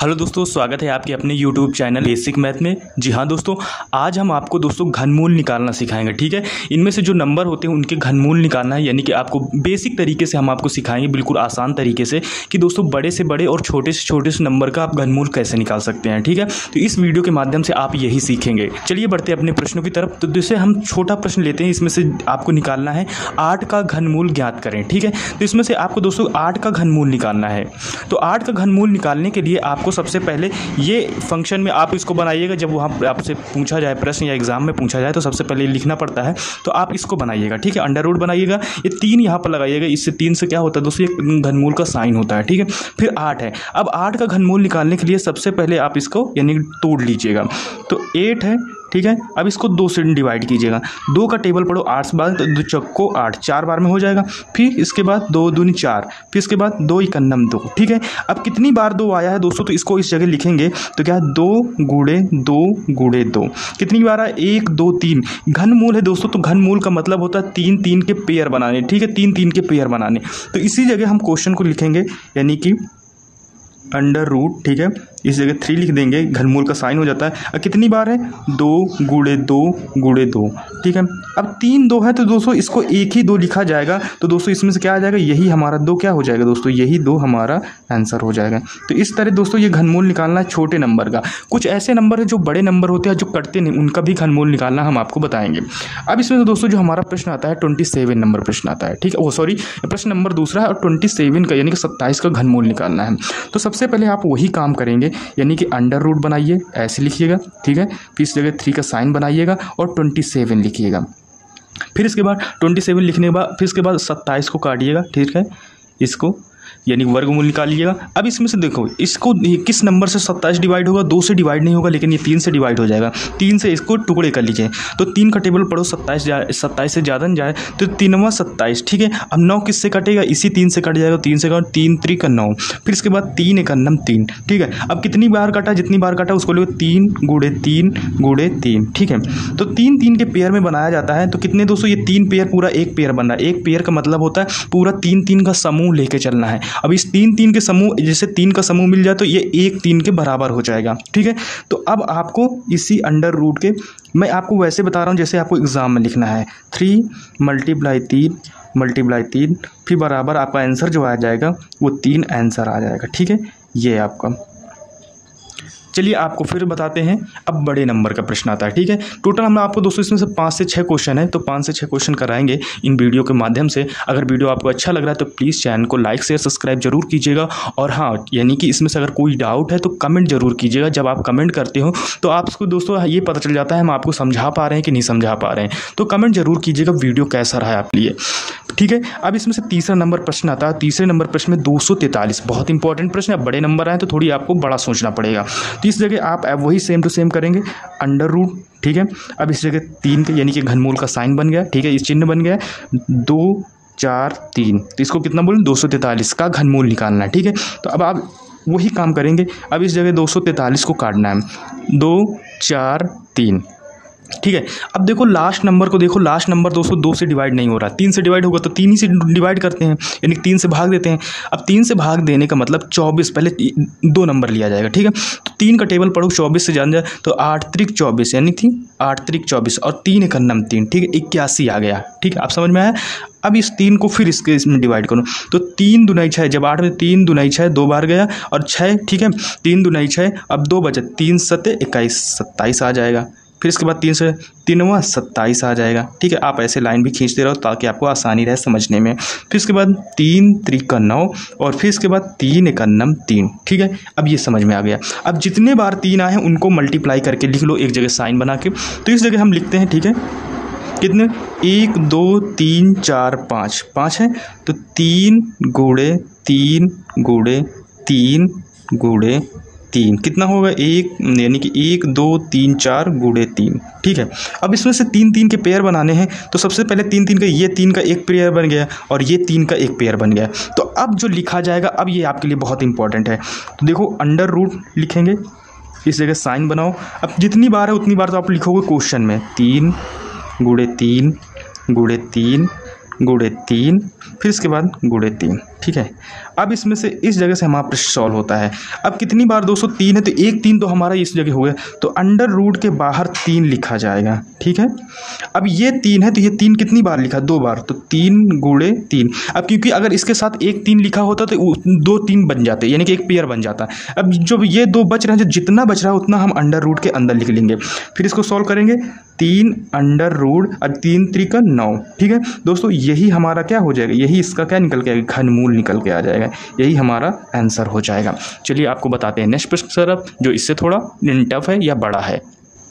Hello दोस्तों, स्वागत है आपके अपने यूट्यूब चैनल बेसिक मैथ में। जी हाँ दोस्तों, आज हम आपको दोस्तों घनमूल निकालना सिखाएंगे। ठीक है, इनमें से जो नंबर होते हैं उनके घनमूल निकालना है, यानी कि आपको बेसिक तरीके से हम आपको सिखाएंगे, बिल्कुल आसान तरीके से, कि दोस्तों बड़े से बड़े और छोटे से नंबर का आप घनमूल कैसे निकाल सकते हैं। ठीक है, तो इस वीडियो के माध्यम से आप यही सीखेंगे। चलिए बढ़ते हैं अपने प्रश्नों की तरफ। तो जैसे हम छोटा प्रश्न लेते हैं, इसमें से आपको निकालना है 8 का घनमूल ज्ञात करें। ठीक है, तो इसमें से आपको दोस्तों 8 का घनमूल निकालना है। तो 8 का घनमूल निकालने के लिए आपको सबसे पहले ये फंक्शन में आप इसको बनाइएगा। जब वहाँ आपसे पूछा जाए प्रश्न या एग्जाम में पूछा जाए तो सबसे पहले लिखना पड़ता है, तो आप इसको बनाइएगा। ठीक है, अंडर रूट बनाइएगा, ये 3 यहाँ पर लगाइएगा। इससे 3 से क्या होता है दोस्तों, ये घनमूल का साइन होता है। ठीक है, फिर 8 है। अब 8 का घनमूल निकालने के लिए सबसे पहले आप इसको यानी तोड़ लीजिएगा। तो 8 है, ठीक है। अब इसको 2 से डिवाइड कीजिएगा। 2 का टेबल पढ़ो 8 बार, तो 2 चौको 8, 4 बार में हो जाएगा। फिर इसके बाद 2 दूनी 4, फिर इसके बाद 2 इकन्नम 2। ठीक है, अब कितनी बार 2 आया है दोस्तों, तो इसको इस जगह लिखेंगे। तो क्या है, 2 गुणे 2 गुणे 2। कितनी बार है, 1 2 3। घनमूल है दोस्तों, तो घनमूल का मतलब होता है 3 3 के पेयर बनाने। ठीक है, 3 3 के पेयर बनाने। तो इसी जगह हम क्वेश्चन को लिखेंगे, यानी कि अंडर रूट। ठीक है, इस जगह 3 लिख देंगे, घनमूल का साइन हो जाता है। अब कितनी बार है, 2 गुणे 2 गुणे 2। ठीक है, अब 3 2 है, तो दोस्तों इसको एक ही 2 लिखा जाएगा। तो दोस्तों इसमें से क्या आ जाएगा, यही हमारा 2 क्या हो जाएगा दोस्तों, यही 2 हमारा आंसर हो जाएगा। तो इस तरह दोस्तों ये घनमूल निकालना है छोटे नंबर का। कुछ ऐसे नंबर है जो बड़े नंबर होते हैं, जो कटते नहीं, उनका भी घनमूल निकालना हम आपको बताएंगे। अब इसमें से दोस्तों जो हमारा प्रश्न आता है 27 नंबर प्रश्न आता है। ठीक है, वो सॉरी, प्रश्न नंबर दूसरा है, और 27 का यानी कि 27 का घनमूल निकालना है। तो सबसे पहले आप वही काम करेंगे, यानी कि अंडर रूट बनाइए, ऐसे लिखिएगा। ठीक है, फिर इस जगह 3 का साइन बनाइएगा और 27 लिखिएगा। फिर इसके बाद 27 लिखने के बाद फिर इसके बाद 27 को काटिएगा। ठीक है, इसको यानी वर्गमूल निकालिएगा। अब इसमें से देखो, इसको किस नंबर से 27 डिवाइड होगा, 2 से डिवाइड नहीं होगा, लेकिन ये 3 से डिवाइड हो जाएगा। 3 से इसको टुकड़े कर लीजिए। तो 3 का टेबल पढ़ो, 27 से ज़्यादा नहीं जाए, तो 3 27। ठीक है, अब 9 किससे कटेगा, इसी 3 से कट जाएगा। 3 से कट, 3 3 का 9। फिर इसके बाद 3 एकन्नम 3। ठीक है, अब कितनी बार काटा, जितनी बार काटा उसको लो 3 गुणे 3 गुणे 3। ठीक है, तो 3 3 के पेयर में बनाया जाता है। तो कितने दोस्तों, ये 3 पेयर पूरा एक पेयर बन रहा है। एक पेयर का मतलब होता है पूरा 3 3 का समूह लेके चलना है। अब इस 3 3 के समूह, जैसे 3 का समूह मिल जाए तो ये 1 3 के बराबर हो जाएगा। ठीक है, तो अब आपको इसी अंडर रूट के, मैं आपको वैसे बता रहा हूँ जैसे आपको एग्जाम में लिखना है। 3 मल्टीप्लाई 3 फिर बराबर आपका आंसर जो आ जाएगा वो 3 आंसर आ जाएगा। ठीक है, ये आपका। चलिए आपको फिर बताते हैं। अब बड़े नंबर का प्रश्न आता है। ठीक है, टोटल हम आपको दोस्तों इसमें से 5 से 6 क्वेश्चन है, तो 5 से 6 क्वेश्चन कराएंगे इन वीडियो के माध्यम से। अगर वीडियो आपको अच्छा लग रहा है तो प्लीज़ चैनल को लाइक शेयर सब्सक्राइब जरूर कीजिएगा। और हाँ, यानी कि इसमें से अगर कोई डाउट है तो कमेंट जरूर कीजिएगा। जब आप कमेंट करते हो तो आपको दोस्तों ये पता चल जाता है हम आपको समझा पा रहे हैं कि नहीं समझा पा रहे हैं। तो कमेंट जरूर कीजिएगा वीडियो कैसा रहा है आपके लिए। ठीक है, अब इसमें से तीसरा नंबर प्रश्न आता है। तीसरे नंबर प्रश्न में 243, बहुत इंपॉर्टेंट प्रश्न है। बड़े नंबर आए तो थोड़ी आपको बड़ा सोचना पड़ेगा। तो इस जगह आप वही सेम टू सेम करेंगे, अंडर रूट। ठीक है, अब इस जगह 3 के यानी कि घनमूल का साइन बन गया। ठीक है, इस चिन्ह बन गया 2 4 3, तो इसको कितना बोलें, 243 का घनमूल निकालना है। ठीक है, तो अब आप वही काम करेंगे। अब इस जगह 243 को काटना है, 2 4 3। ठीक है, अब देखो लास्ट नंबर को देखो, लास्ट नंबर दोस्तों 2 से डिवाइड नहीं हो रहा, 3 से डिवाइड होगा तो 3 ही से डिवाइड करते हैं, यानी 3 से भाग देते हैं। अब 3 से भाग देने का मतलब 24, पहले 2 नंबर लिया जाएगा। ठीक है, तो 3 का टेबल पढ़ो, 24 से जान जाए तो 8 3 24, यानी थी 8 3 24 और 3 एकन्नम 3। ठीक है, 81 आ गया। ठीक है, आप समझ में आया। अब इस 3 को फिर इसमें डिवाइड करो, तो 3 दूनी 6, जब 8 में 3 दूनी 6 2 बार गया और 6। ठीक है, 3 दूनी 6, अब 2 बचे, 3 7 21, 27 आ जाएगा। फिर इसके बाद 3 से 3वां 27 आ जाएगा। ठीक है, आप ऐसे लाइन भी खींचते रहो ताकि आपको आसानी रहे समझने में। फिर इसके बाद 3 3 का 9 और फिर इसके बाद 3 एकन्नम 3। ठीक है, अब ये समझ में आ गया। अब जितने बार 3 आए हैं उनको मल्टीप्लाई करके लिख लो एक जगह साइन बना के। तो इस जगह हम लिखते हैं। ठीक है, कितने, 1 2 3 4 5 है, तो 3 गुणे 3 गुणे 3 गुणे 3 कितना होगा, 1, यानी कि 1 2 3 4 गुणे 3। ठीक है, अब इसमें से 3 3 के पेयर बनाने हैं। तो सबसे पहले 3 3 का, ये 3 का एक पेयर बन गया और ये 3 का एक पेयर बन गया। तो अब जो लिखा जाएगा, अब ये आपके लिए बहुत इंपॉर्टेंट है। तो देखो अंडर रूट लिखेंगे, इस जगह साइन बनाओ। अब जितनी बार है उतनी बार तो आप लिखोगे क्वेश्चन में, 3 गुणे 3 गुणे 3 गुणे 3, फिर इसके बाद गुणे 3। ठीक है। अब इसमें से इस जगह से हमारा प्रश्न सॉल्व होता है। अब कितनी बार दोस्तों 3 है, तो एक 3 तो हमारा इस जगह हो गया, तो अंडर रूट के बाहर 3 लिखा जाएगा, ठीक है। अब ये 3 है तो ये 3 कितनी बार लिखा, 2 बार, तो 3 गुणे 3। अब क्योंकि अगर इसके साथ एक 3 लिखा होता तो 2 3 बन जाते, यानी कि एक पेयर बन जाता। अब जो ये 2 बच रहे हैं, जो जितना बच रहा है उतना हम अंडर रूट के अंदर लिख लेंगे। फिर इसको सॉल्व करेंगे, 3 अंडर रूट, अब 3 3 9, ठीक है दोस्तों। यही हमारा क्या हो जाएगा, यही इसका क्या निकल के आएगा, घनमूल निकल के आ जाएगा, यही हमारा आंसर हो जाएगा। चलिए आपको बताते हैं नेक्स्ट प्रश्न सर, अब जो इससे थोड़ा टफ है या बड़ा है।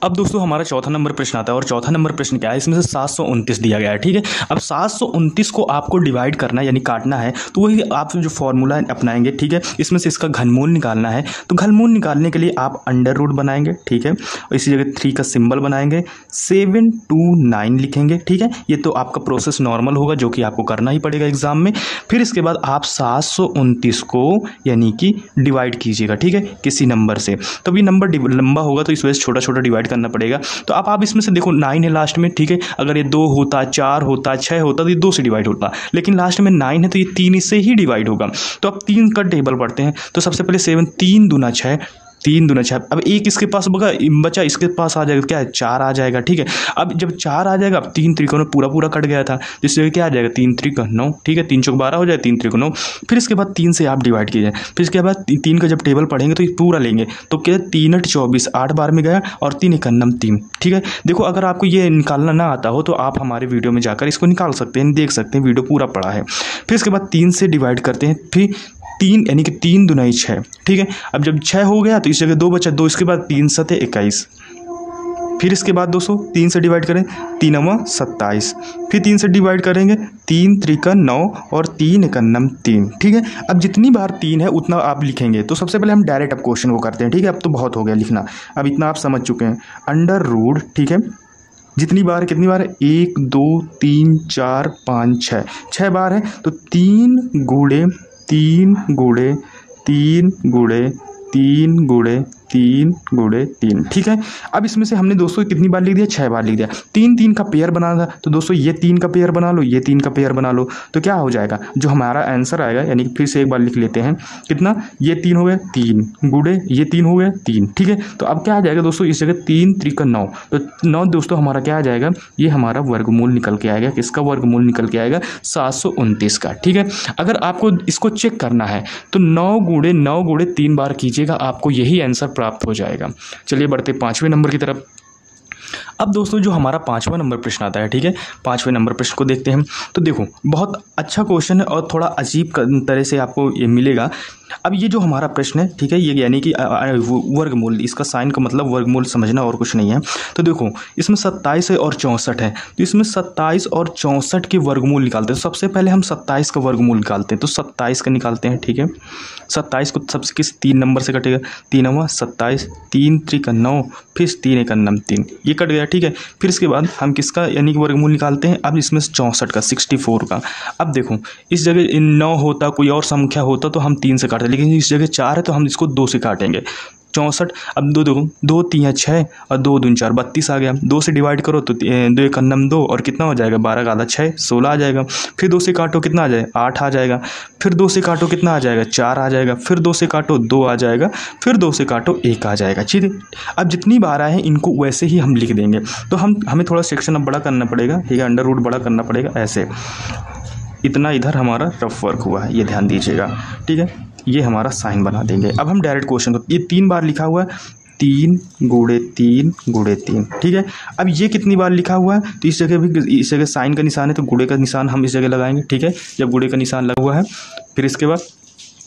अब दोस्तों हमारा चौथा नंबर प्रश्न आता है, और चौथा नंबर प्रश्न क्या है, इसमें से 729 दिया गया है, ठीक है। अब 729 को आपको डिवाइड करना है, यानी काटना है, तो वही आप जो फॉर्मूला अपनाएंगे, ठीक है। इसमें से इसका घनमूल निकालना है, तो घनमूल निकालने के लिए आप अंडर रूट बनाएंगे, ठीक है, और इसी जगह 3 का सिंबल बनाएंगे, 7 2 9 लिखेंगे, ठीक है। ये तो आपका प्रोसेस नॉर्मल होगा, जो कि आपको करना ही पड़ेगा एग्जाम में। फिर इसके बाद आप 729 को यानी कि डिवाइड कीजिएगा, ठीक है, किसी नंबर से। तो भी नंबर लंबा होगा तो इस वजह से छोटा छोटा डिवाइड करना पड़ेगा। तो आप इसमें से देखो 9 है लास्ट में, ठीक है। अगर ये 2 होता, 4 होता, 6 होता तो ये 2 से डिवाइड होता, लेकिन लास्ट में 9 है तो ये 3 से ही डिवाइड होगा। तो अब 3 का टेबल पढ़ते हैं। तो सबसे पहले 7, 3 दूना 6, 3 दूना 6। अब एक इसके पास बचा, इसके पास आ जाएगा, क्या है, 4 आ जाएगा, ठीक है। अब जब 4 आ जाएगा, अब 3 त्रिकोण पूरा कट गया था, जिससे क्या आ जाएगा, 3 3 9, ठीक है, 3 चौक 12 हो जाए, 3 3 9। फिर इसके बाद 3 से आप डिवाइड कीजिए। फिर इसके बाद 3 का जब टेबल पढ़ेंगे तो ये पूरा लेंगे, तो क्या 3 8 24, 8 बार में गया, और 3 1 9 3, ठीक है। देखो अगर आपको ये निकालना ना आता हो तो आप हमारे वीडियो में जाकर इसको निकाल सकते हैं, देख सकते हैं, वीडियो पूरा पड़ा है। फिर इसके बाद 3 से डिवाइड करते हैं, फिर 3 यानी कि 3 दूनी 6, ठीक है। अब जब 6 हो गया तो इस जगह 2 बचा, 2 इसके बाद 3 7 21। फिर इसके बाद दोस्तों 3 से डिवाइड करें, 3 9 27। फिर 3 से डिवाइड करेंगे, 3 3 9 और 3 1 9 3, ठीक है। अब जितनी बार 3 है उतना आप लिखेंगे। तो सबसे पहले हम डायरेक्ट अब क्वेश्चन को करते हैं, ठीक है। अब तो बहुत हो गया लिखना, अब इतना आप समझ चुके हैं। अंडर रूट, ठीक है, जितनी बार है, कितनी बार है, 1 2 3 4 5 6, 6 बार है, तो 3 गुणे 3 गुणे 3 गुणे 3 गुणे 3 गुणे 3, ठीक है। अब इसमें से हमने दोस्तों कितनी बार लिख दिया, 6 बार लिख दिया। 3 3 का पेयर बनाना था, तो दोस्तों ये 3 का पेयर बना लो, ये 3 का पेयर बना लो, तो क्या हो जाएगा, जो हमारा आंसर आएगा, यानी कि फिर से एक बार लिख लेते हैं, कितना, ये 3 हो गए 3 गुणे ये 3 हो गए 3, ठीक है। तो अब क्या आ जाएगा दोस्तों, इस जगह 3 3 9, तो 9 दोस्तों हमारा क्या आ जाएगा, ये हमारा वर्गमूल निकल के आएगा। किसका वर्गमूल निकल के आएगा, 729 का, ठीक है। अगर आपको इसको चेक करना है तो 9 गुणे 3 बार कीजिएगा, आपको यही आंसर प्राप्त हो जाएगा। चलिए बढ़ते 5वें नंबर की तरफ। अब दोस्तों जो हमारा 5वां नंबर प्रश्न आता है, ठीक है, 5वें नंबर प्रश्न को देखते हैं। तो देखो बहुत अच्छा क्वेश्चन है और थोड़ा अजीब तरह से आपको ये मिलेगा। अब ये जो हमारा प्रश्न है, ठीक है, ये यानी कि वर्गमूल, इसका साइन का मतलब वर्गमूल समझना और कुछ नहीं है। तो देखो इसमें 27 है और 64 है, तो इसमें 27 और 64 के वर्गमूल निकालते हैं। तो सबसे पहले हम 27 का वर्गमूल निकालते हैं, तो 27 का निकालते हैं, ठीक है। 27 को सबसे किस 3 नंबर से कटेगा, 3 9 27, 3 3 9, फिर 3 1 9 3, ये कट गया, ठीक है। फिर इसके बाद हम किसका यानी कि वर्गमूल निकालते हैं, अब इसमें 64 का, 64 का। अब देखो इस जगह 9 होता, कोई और संख्या होता तो हम 3 से काटते, लेकिन इस जगह 4 है तो हम इसको 2 से काटेंगे। 64, अब 2 देखो 2 3 6 और 2 2 4 32 आ गया। 2 से डिवाइड करो तो 2 1 9 2 और कितना हो जाएगा, 12 का आधा 6 16 आ जाएगा। फिर 2 से काटो कितना आ जाएगा, 8 आ जाएगा। फिर 2 से काटो कितना आ जाएगा, 4 आ जाएगा। फिर 2 से काटो 2 आ जाएगा। फिर 2 से काटो 1 आ जाएगा, ठीक है। अब जितनी बार आए हैं इनको वैसे ही हम लिख देंगे। तो हमें थोड़ा सेक्शन अब बड़ा करना पड़ेगा, ठीक है, अंडर रूट बड़ा करना पड़ेगा ऐसे। इतना इधर हमारा रफ वर्क हुआ है, ये ध्यान दीजिएगा, ठीक है। ये हमारा साइन बना देंगे। अब हम डायरेक्ट क्वेश्चन को, ये 3 बार लिखा हुआ है, 3 गुणे 3 गुणे 3, ठीक है। अब ये कितनी बार लिखा हुआ है, तो इस जगह भी, इस जगह साइन का निशान है तो गुणे का निशान हम इस जगह लगाएंगे, ठीक है। जब गुणे का निशान लगा हुआ है, फिर इसके बाद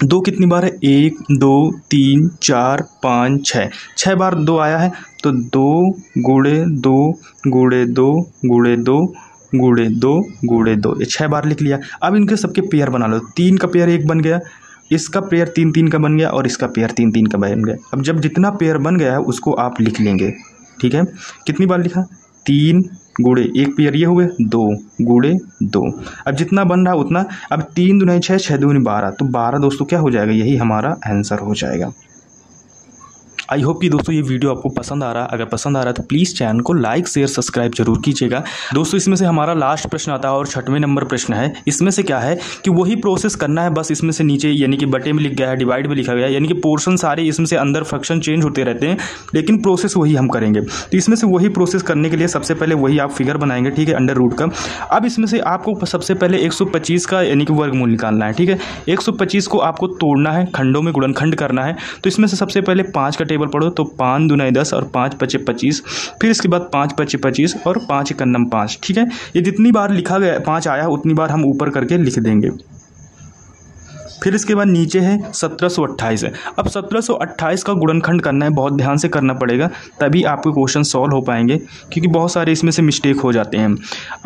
2 कितनी बार है, 1 2 3 4 5 6, 6 बार 2 आया है, तो 2 गुणे 2 गुणे 2 गुणे 2 गुणे 2 गुणे 2, ये 6 बार लिख लिया। अब इनके सबके पेयर बना लो। 3 का पेयर 1 बन गया, इसका पेयर 3 3 का बन गया और इसका पेयर 3 3 का बन गया। अब जब जितना पेयर बन गया है उसको आप लिख लेंगे, ठीक है। कितनी बार लिखा, 3 गुणे 1 पेयर ये हो गए 2 गुणे 2। अब जितना बन रहा उतना, अब 3 दूनी 6, 6 दूनी 12, तो 12 दोस्तों क्या हो जाएगा, यही हमारा आंसर हो जाएगा। आई होप कि दोस्तों ये वीडियो आपको पसंद आ रहा है। अगर पसंद आ रहा है तो प्लीज़ चैनल को लाइक शेयर सब्सक्राइब जरूर कीजिएगा। दोस्तों इसमें से हमारा लास्ट प्रश्न आता है और 6वें नंबर प्रश्न है। इसमें से क्या है कि वही प्रोसेस करना है, बस इसमें से नीचे यानी कि बटे में लिख गया है, डिवाइड में लिखा गया है, यानी कि पोर्शन सारे इसमें से अंदर फ्रैक्शन चेंज होते रहते हैं, लेकिन प्रोसेस वही हम करेंगे। तो इसमें से वही प्रोसेस करने के लिए सबसे पहले वही आप फिगर बनाएंगे, ठीक है, अंडर रूट का। अब इसमें से आपको सबसे पहले 125 का यानी कि वर्गमूल निकालना है, ठीक है। 125 को आपको तोड़ना है, खंडों में गुणनखंड करना है। तो इसमें से सबसे पहले 5 का टेबल पढ़ो, तो 5 दूना 10 और 5 पचे 25, फिर इसके बाद 5 पचे 25 और 5 एकन्नम 5, ठीक है। ये जितनी बार लिखा गया 5 आया उतनी बार हम ऊपर करके लिख देंगे। फिर इसके बाद नीचे है 1728 है। अब 1728 का गुणनखंड करना है, बहुत ध्यान से करना पड़ेगा, तभी आपके क्वेश्चन सॉल्व हो पाएंगे, क्योंकि बहुत सारे इसमें से मिस्टेक हो जाते हैं।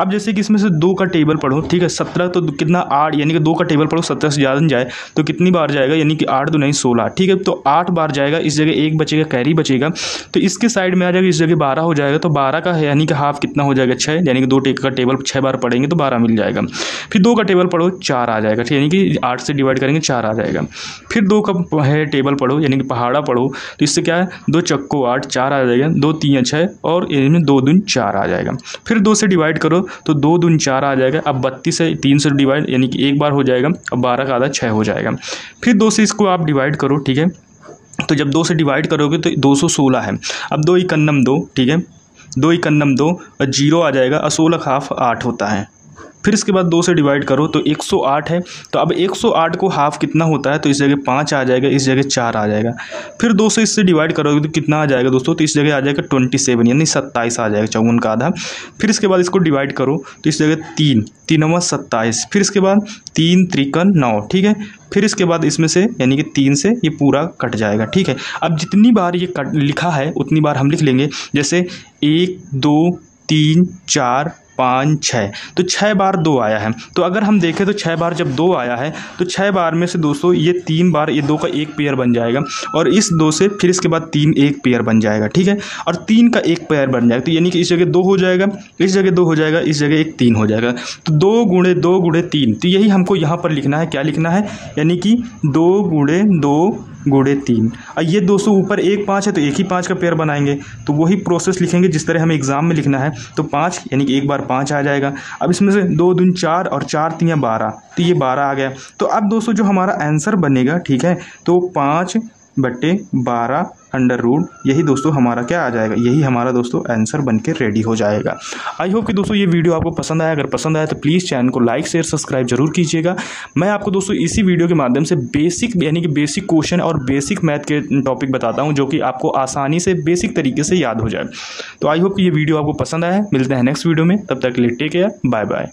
अब जैसे कि इसमें से 2 का टेबल पढ़ो, ठीक है। 17 तो कितना 8, यानी कि 2 का टेबल पढ़ो, 17 से ज़्यादा जाए तो कितनी बार जाएगा, यानी कि 8 दूना 16, ठीक है। तो 8 बार जाएगा, इस जगह 1 बचेगा, कैरी बचेगा, तो इसके साइड में आ जाएगा, इस जगह 12 हो जाएगा। तो 12 का है यानी कि हाफ कितना हो जाएगा 6, यानी कि 2 का टेबल 6 बार पढ़ेंगे तो 12 मिल जाएगा। फिर 2 का टेबल पढ़ो 4 आ जाएगा, यानी कि 8 से डिवाइड करेंगे 4 आ जाएगा। फिर 2 का है टेबल पढ़ो, यानी कि पहाड़ा पढ़ो, तो इससे क्या है 2 चक्को 8, 4 आ जाएगा, 2 3 6 और इनमें 2 दून 4 आ जाएगा। फिर 2 से डिवाइड करो तो 2 दून 4 आ जाएगा। अब 32 से 3 से डिवाइड, यानी कि एक बार हो जाएगा। अब 12 का आधा 6 हो जाएगा। फिर 2 से इसको आप डिवाइड करो, ठीक है। तो जब 2 से डिवाइड करोगे तो 216 है। अब 2 एकन्नम 2, ठीक है, 2 एकन्नम 2 और 0 आ जाएगा और 16 का हाफ 8 होता है। फिर इसके बाद 2 से डिवाइड करो तो 108 है। तो अब 108 को हाफ कितना होता है, तो इस जगह 5 आ जाएगा, इस जगह 4 आ जाएगा। फिर 2 से इससे डिवाइड करोगे तो कितना आ जाएगा दोस्तों, तो इस जगह आ जाएगा 27, यानी 27 आ जाएगा, 54 का आधा। फिर इसके बाद इसको डिवाइड करो तो इस जगह 3 3 27, फिर इसके बाद 3 त्रिकन 9, ठीक है। फिर इसके बाद इसमें से यानी कि 3 से ये पूरा कट जाएगा, ठीक है। अब जितनी बार ये कट लिखा है उतनी बार हम लिख लेंगे, जैसे 1 2 3 4 5 6, तो 6 बार 2 आया है। तो अगर हम देखें तो 6 बार जब 2 आया है तो 6 बार में से दोस्तों ये 3 बार ये 2 का एक पेयर बन जाएगा, और इस 2 से फिर इसके बाद 3 एक पेयर बन जाएगा, ठीक है। और 3 का एक पेयर बन जाएगा, तो यानी कि इस जगह 2 हो जाएगा, इस जगह 2 हो जाएगा, इस जगह एक 3 हो जाएगा। तो 2 गुणे 2 गुणे 3, तो यही हमको यहाँ पर लिखना है। क्या लिखना है, यानी कि 2 गुणे 2 गुणे 3। और ये 200 ऊपर एक 5 है तो एक ही 5 का पेयर बनाएंगे, तो वही प्रोसेस लिखेंगे जिस तरह हमें एग्जाम में लिखना है। तो 5 यानी कि एक बार 5 आ जाएगा। अब इसमें से 2 दून 4 और 4 3 12, तो ये 12 आ गया। तो अब दोस्तों जो हमारा आंसर बनेगा, ठीक है, तो 5/12 अंडर रूट, यही दोस्तों हमारा क्या आ जाएगा, यही हमारा दोस्तों आंसर बन के रेडी हो जाएगा। आई होप कि दोस्तों ये वीडियो आपको पसंद आया। अगर पसंद आया तो प्लीज़ चैनल को लाइक शेयर सब्सक्राइब जरूर कीजिएगा। मैं आपको दोस्तों इसी वीडियो के माध्यम से बेसिक यानी कि बेसिक क्वेश्चन और बेसिक मैथ के टॉपिक बताता हूँ, जो कि आपको आसानी से बेसिक तरीके से याद हो जाए। तो आई होप कि ये वीडियो आपको पसंद आया। मिलते हैं नेक्स्ट वीडियो में, तब तक के लिए टेक केयर, बाय बाय।